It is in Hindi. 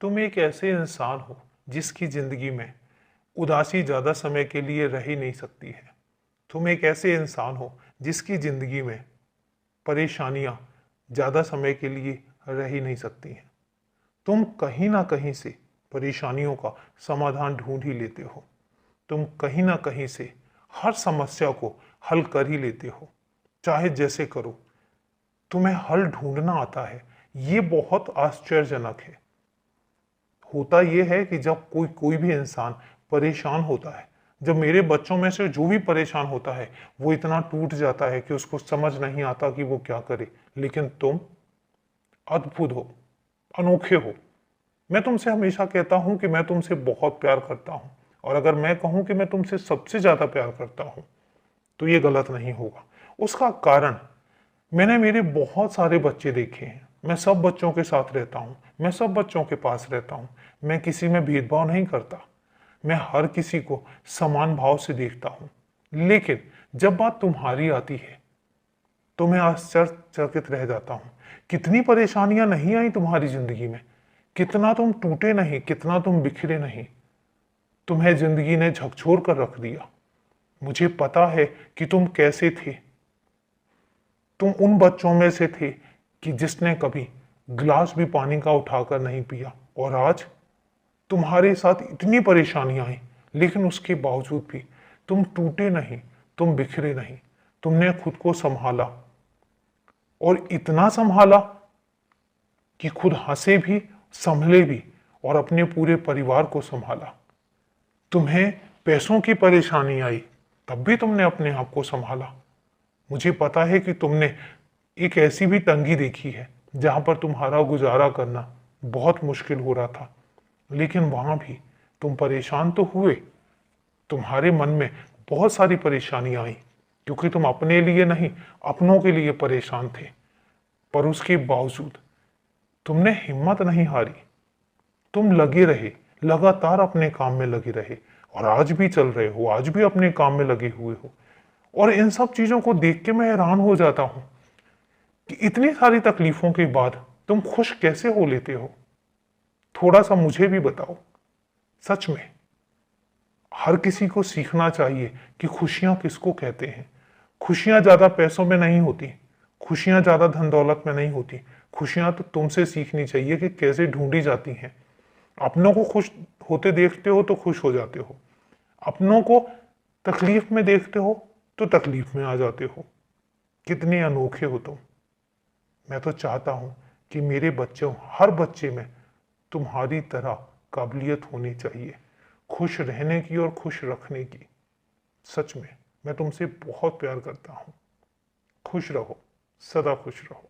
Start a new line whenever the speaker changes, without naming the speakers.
तुम एक ऐसे इंसान हो जिसकी जिंदगी में उदासी ज्यादा समय के लिए रह ही नहीं सकती है। तुम एक ऐसे इंसान हो जिसकी जिंदगी में परेशानियां ज्यादा समय के लिए रह ही नहीं सकती हैं। तुम कहीं ना कहीं से परेशानियों का समाधान ढूंढ ही लेते हो। तुम कहीं ना कहीं से हर समस्या को हल कर ही लेते हो, चाहे जैसे करो। तुम्हें हल ढूंढना आता है, ये बहुत आश्चर्यजनक है। होता यह है कि जब कोई कोई भी इंसान परेशान होता है, जब मेरे बच्चों में से जो भी परेशान होता है वो इतना टूट जाता है कि उसको समझ नहीं आता कि वो क्या करे। लेकिन तुम अद्भुत हो, अनोखे हो। मैं तुमसे हमेशा कहता हूं कि मैं तुमसे बहुत प्यार करता हूं, और अगर मैं कहूं कि मैं तुमसे सबसे ज्यादा प्यार करता हूं तो ये गलत नहीं होगा। उसका कारण, मैंने मेरे बहुत सारे बच्चे देखे हैं। मैं सब बच्चों के साथ रहता हूँ, मैं सब बच्चों के पास रहता हूँ। मैं किसी में भेदभाव नहीं करता, मैं हर किसी को समान भाव से देखता हूँ। लेकिन जब बात तुम्हारी आती है तो मैं आश्चर्यचकित रह जाता हूँ। कितनी परेशानियां नहीं आई तुम्हारी जिंदगी में, कितना तुम टूटे नहीं, कितना तुम बिखरे नहीं। तुम्हें जिंदगी ने झकझोर कर रख दिया। मुझे पता है कि तुम कैसे थे। तुम उन बच्चों में से थे कि जिसने कभी गिलास भी पानी का उठाकर नहीं पिया, और आज तुम्हारे साथ इतनी परेशानियां आई, लेकिन उसके बावजूद भी तुम टूटे नहीं, तुम बिखरे नहीं। तुमने खुद को संभाला, और इतना संभाला कि खुद हंसे भी, संभले भी, और अपने पूरे परिवार को संभाला। तुम्हें पैसों की परेशानी आई, तब भी तुमने अपने आप को संभाला। मुझे पता है कि तुमने एक ऐसी भी तंगी देखी है जहां पर तुम्हारा गुजारा करना बहुत मुश्किल हो रहा था, लेकिन वहां भी तुम परेशान तो हुए। तुम्हारे मन में बहुत सारी परेशानियां आई, क्योंकि तुम अपने लिए नहीं, अपनों के लिए परेशान थे। पर उसके बावजूद तुमने हिम्मत नहीं हारी। तुम लगे रहे, लगातार अपने काम में लगे रहे, और आज भी चल रहे हो, आज भी अपने काम में लगे हुए हो। और इन सब चीजों को देख के मैं हैरान हो जाता हूं कि इतनी सारी तकलीफों के बाद तुम खुश कैसे हो लेते हो। थोड़ा सा मुझे भी बताओ। सच में हर किसी को सीखना चाहिए कि खुशियां किसको कहते हैं। खुशियां ज्यादा पैसों में नहीं होती, खुशियां ज्यादा धन दौलत में नहीं होती। खुशियां तो तुमसे सीखनी चाहिए कि कैसे ढूंढी जाती हैं। अपनों को खुश होते देखते हो तो खुश हो जाते हो, अपनों को तकलीफ में देखते हो तो तकलीफ में आ जाते हो। कितने अनोखे हो तुम। मैं तो चाहता हूं कि मेरे बच्चों, हर बच्चे में तुम्हारी तरह काबिलियत होनी चाहिए, खुश रहने की और खुश रखने की। सच में मैं तुमसे बहुत प्यार करता हूं। खुश रहो, सदा खुश रहो।